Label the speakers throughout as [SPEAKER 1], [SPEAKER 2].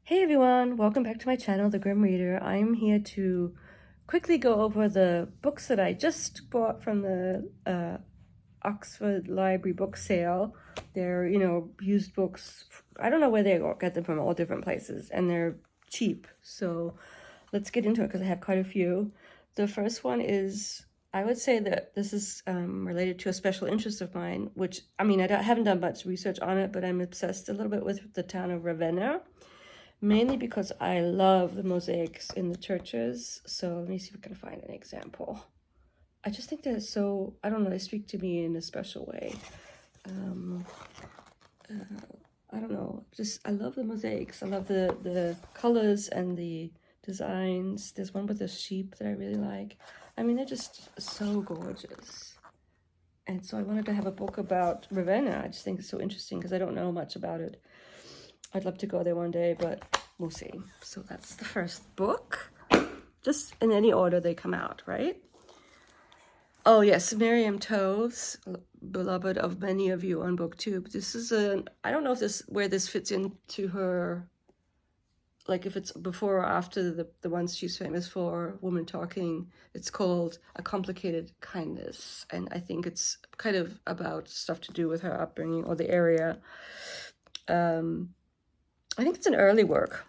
[SPEAKER 1] Hey everyone, welcome back to my channel, The Grim Reader. I'm here to quickly go over the books that I just bought from the Oxford Library book sale. They're, used books. I don't know where they get them from, all different places, and they're cheap. So let's get into it because I have quite a few. The first one is, I would say that this is related to a special interest of mine, which, I haven't done much research on it, but I'm obsessed a little bit with the town of Ravenna. Mainly because I love the mosaics in the churches. So let me see if I can find an example. I just think they're so, I don't know, they speak to me in a special way. I don't know, I love the mosaics. I love the colors and the designs. There's one with a sheep that I really like. They're just so gorgeous. And so I wanted to have a book about Ravenna. I just think it's so interesting because I don't know much about it. I'd love to go there one day, but we'll see. So that's the first book. Just in any order they come out, right? Oh yes, Miriam Toews, beloved of many of you on BookTube. This is I don't know if where this fits into her, like if it's before or after the ones she's famous for, Woman Talking. It's called A Complicated Kindness. And I think it's kind of about stuff to do with her upbringing or the area. I think it's an early work,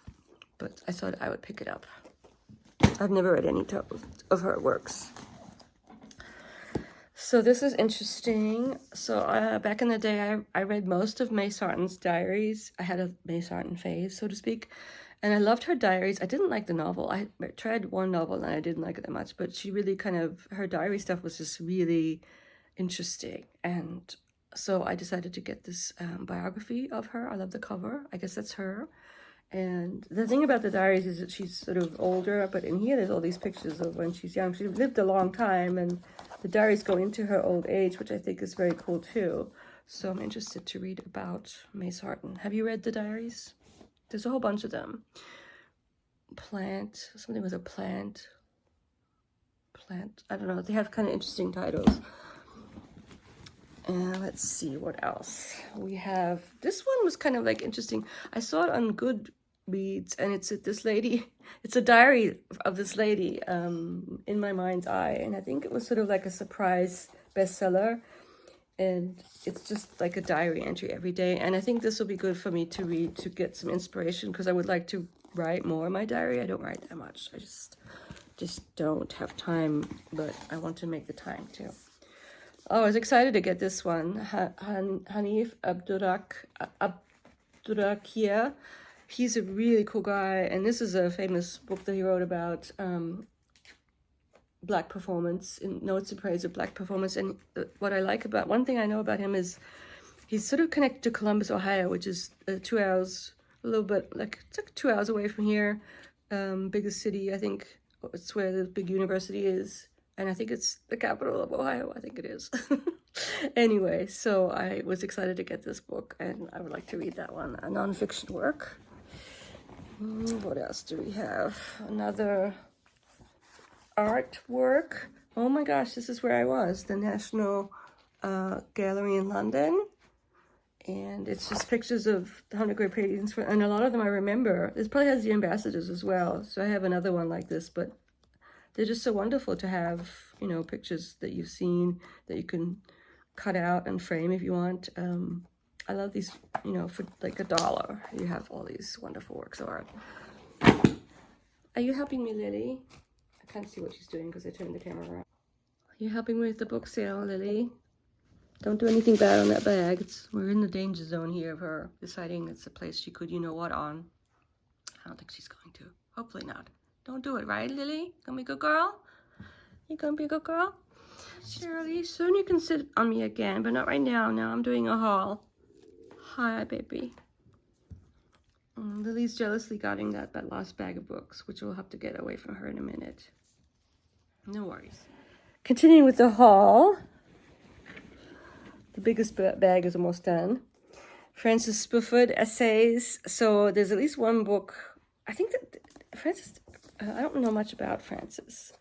[SPEAKER 1] but I thought I would pick it up. I've never read any of her works. So this is interesting. So back in the day, I read most of May Sarton's diaries. I had a May Sarton phase, so to speak. And I loved her diaries. I didn't like the novel. I tried one novel and I didn't like it that much, but she really her diary stuff was just really interesting. And so I decided to get this biography of her. I love the cover. I guess that's her. And the thing about the diaries is that she's sort of older, but in here there's all these pictures of when she's young. She lived a long time, and the diaries go into her old age, which I think is very cool too. So I'm interested to read about May Sarton. Have you read the diaries? There's a whole bunch of them. Plant, something with a plant. I don't know. They have kind of interesting titles. And let's see what else we have. This one was kind of like interesting. I saw it on Goodreads, and it's this lady. It's a diary of this lady in my mind's eye, and I think it was sort of like a surprise bestseller. And it's just like a diary entry every day. And I think this will be good for me to read to get some inspiration, because I would like to write more in my diary. I don't write that much. I just don't have time, but I want to make the time too. Oh, I was excited to get this one. Hanif Abdurakhia. He's a really cool guy, and this is a famous book that he wrote about Black performance, in Notes in Praise of Black performance. And what I like about, one thing I know about him is he's sort of connected to Columbus, Ohio, which is 2 hours, a little bit, it's like 2 hours away from here. Biggest city, I think it's where the big university is. And I think it's the capital of Ohio. I think it is. Anyway, so I was excited to get this book, and I would like to read that one, a nonfiction work. What else do we have? Another artwork. Oh my gosh, this is where I was, the National Gallery in London. And it's just pictures of the 100 great paintings, and a lot of them I remember. This probably has the ambassadors as well. So I have another one like this, but they're just so wonderful to have, pictures that you've seen that you can cut out and frame if you want. I love these, for like $1. You have all these wonderful works of art. Are you helping me, Lily? I can't see what she's doing because I turned the camera around. Are you helping me with the book sale, Lily? Don't do anything bad on that bag. We're in the danger zone here of her deciding it's a place she could you-know-what on. I don't think she's going to. Hopefully not. Don't do it, right, Lily? Gonna be a good girl? You gonna be a good girl? Shirley, soon you can sit on me again, but not right now. Now I'm doing a haul. Hi, baby. Lily's jealously guarding that last bag of books, which we'll have to get away from her in a minute. No worries. Continuing with the haul. The biggest bag is almost done. Frances Spufford essays. So there's at least one book. I think that Frances, I don't know much about Frances.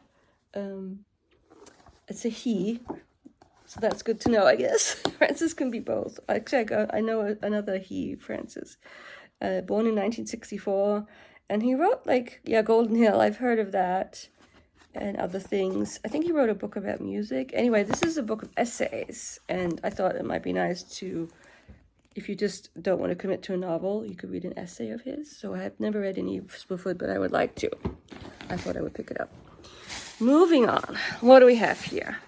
[SPEAKER 1] It's a he, so that's good to know, I guess. Frances can be both. Actually, I know another he, Frances. born in 1964. And he wrote, like, yeah, Golden Hill. I've heard of that and other things. I think he wrote a book about music. Anyway, this is a book of essays. And I thought it might be nice to, if you just don't want to commit to a novel, you could read an essay of his. So I have never read any Spoofwood, but I would like to. I thought I would pick it up. Moving on. What do we have here?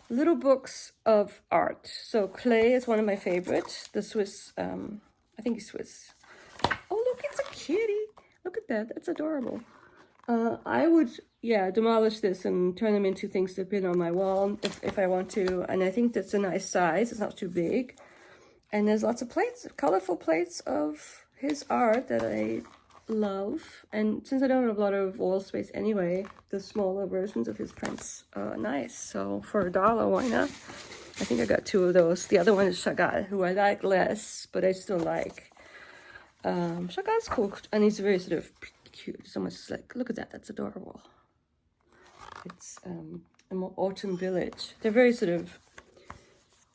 [SPEAKER 1] Little books of art. So Clay is one of my favorites. The Swiss, I think he's Swiss. Oh, look, it's a kitty. Look at that. That's adorable. I would, yeah, demolish this and turn them into things to pin on my wall if I want to. And I think that's a nice size. It's not too big. And there's lots of plates, colorful plates of his art that I love. And since I don't have a lot of wall space anyway, the smaller versions of his prints are nice. So for $1, why not? I think I got 2 of those. The other one is Chagall, who I like less, but I still like. Chagall's cool, and he's very sort of cute. So much like, look at that, that's adorable. It's a more autumn village. They're very sort of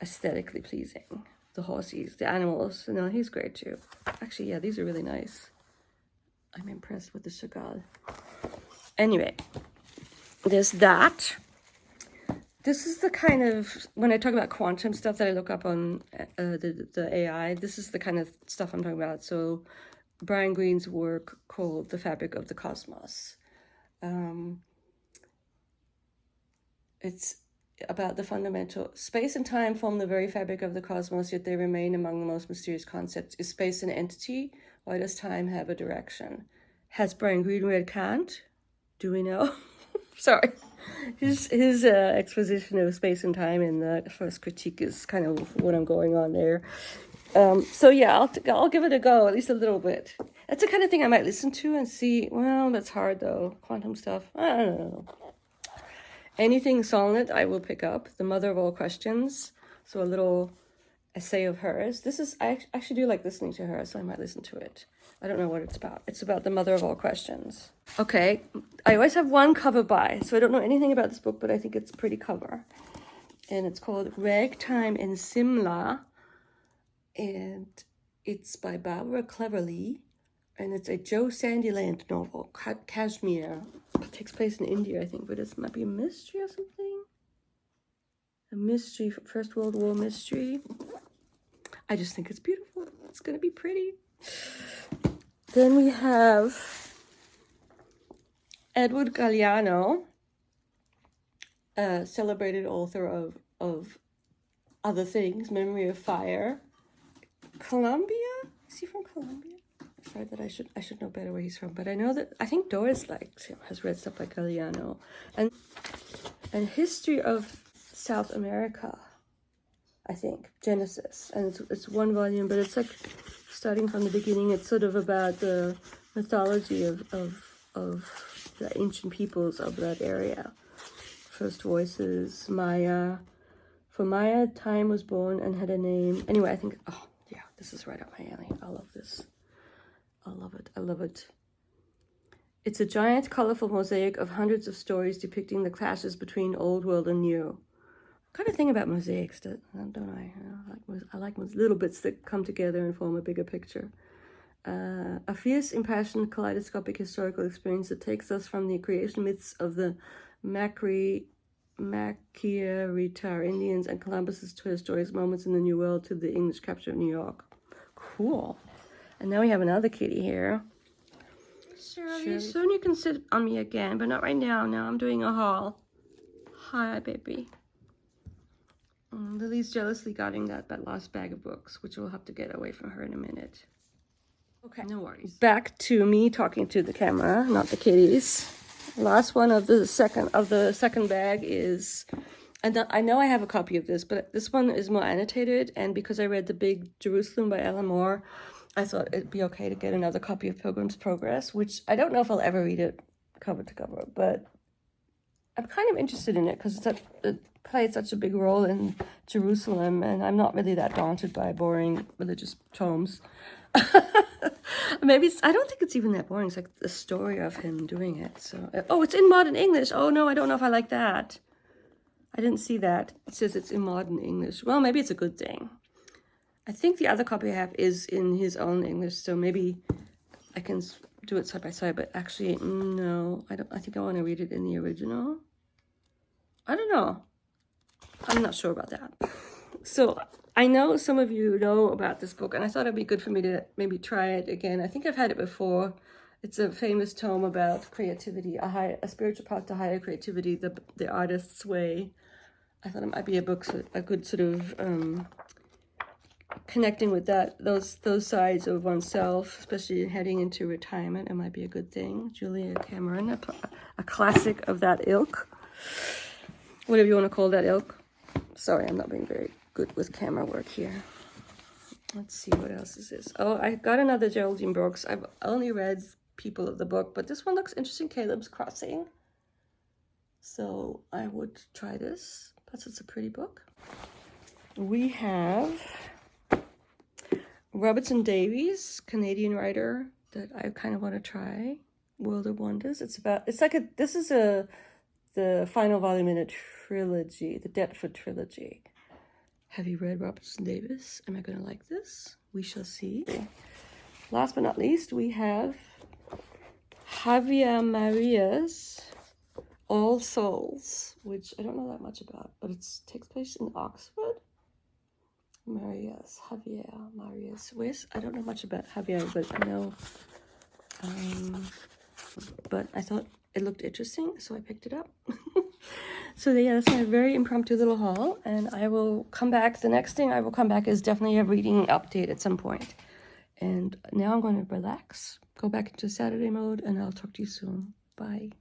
[SPEAKER 1] aesthetically pleasing. The horses, the animals. No, he's great too. Actually, yeah, these are really nice. I'm impressed with the Chagall. Anyway, there's that. This is the kind of, when I talk about quantum stuff that I look up on the AI, this is the kind of stuff I'm talking about. So Brian Greene's work called The Fabric of the Cosmos. It's about the fundamental, space and time form the very fabric of the cosmos, yet they remain among the most mysterious concepts. Is space an entity? Why does time have a direction? Has Brian Greene read Kant? Do we know? Sorry. His exposition of space and time in the first critique is kind of what I'm going on there. So yeah, I'll give it a go, at least a little bit. That's the kind of thing I might listen to and see. Well, that's hard though. Quantum stuff. I don't know. Anything Solnit I will pick up. The Mother of All Questions. So a little essay of hers. I actually do like listening to her, so I might listen to it. I don't know what it's about. It's about the Mother of All Questions. Okay, I always have one cover by, so I don't know anything about this book, but I think it's a pretty cover. And it's called Ragtime in Simla. And it's by Barbara Cleverly. And it's a Joe Sandiland novel, Kashmir. It takes place in India, I think, but it might be a mystery or something. A mystery, First World War mystery. I just think it's beautiful. It's going to be pretty. Then we have Edward Galeano, a celebrated author of other things, Memory of Fire. Colombia? Is he from Colombia? Sorry that I should know better where he's from, but I think Doris likes him, has read stuff like Galeano. And History of South America, I think, Genesis. And it's 1 volume, but it's like starting from the beginning. It's sort of about the mythology of the ancient peoples of that area. First voices, Maya. For Maya, time was born and had a name. Anyway, I think, oh yeah, this is right up my alley. I love this. I love it. I love it. It's a giant, colorful mosaic of hundreds of stories depicting the clashes between old world and new. Kind of thing about mosaics, don't I? I like little bits that come together and form a bigger picture. A fierce, impassioned, kaleidoscopic historical experience that takes us from the creation myths of the Maquiritar Indians and Columbus's Twitter stories, moments in the New World, to the English capture of New York. Cool. And now we have another kitty here. Shirley, soon you can sit on me again, but not right now. Now I'm doing a haul. Hi, baby. Lily's jealously guarding that last bag of books, which we'll have to get away from her in a minute. Okay, no worries. Back to me talking to the camera, not the kitties. Last one of the second bag is, and I know I have a copy of this, but this one is more annotated, and because I read The Big Jerusalem by Ellen Moore, I thought it'd be okay to get another copy of Pilgrim's Progress, which I don't know if I'll ever read it cover to cover, but I'm kind of interested in it because it played such a big role in Jerusalem, and I'm not really that daunted by boring religious tomes. Maybe I don't think it's even that boring. It's like the story of him doing it. So, oh, it's in modern English. Oh no, I don't know if I like that. I didn't see that. It says it's in modern English. Well, maybe it's a good thing. I think the other copy I have is in his own English, so maybe I can do it side by side, but actually, no, I don't. I think I want to read it in the original. I don't know. I'm not sure about that. So I know some of you know about this book, and I thought it'd be good for me to maybe try it again. I think I've had it before. It's a famous tome about creativity, a spiritual path to higher creativity, the artist's way. I thought it might be a book, a good sort of connecting with those sides of oneself, especially heading into retirement. It might be a good thing. Julia Cameron, a classic of that ilk, whatever you want to call that ilk. Sorry, I'm not being very good with camera work here. Let's see, what else is this? Oh, I got another Geraldine Brooks. I've only read People of the Book, but this one looks interesting, Caleb's Crossing. So I would try this. Plus, it's a pretty book. We have Robertson Davies, Canadian writer that I kind of want to try. World of Wonders. This is the final volume in a trilogy, the Deptford trilogy. Have you read Robertson Davies? Am I going to like this? We shall see. Last but not least, we have Javier Maria's All Souls, which I don't know that much about, but it takes place in Oxford. Javier Maria's. I don't know much about Javier, but I know. But I thought it looked interesting, so I picked it up. So yeah, that's my very impromptu little haul, and I will come back. The next thing I will come back is definitely a reading update at some point. And now I'm going to relax, go back into Saturday mode, and I'll talk to you soon. Bye.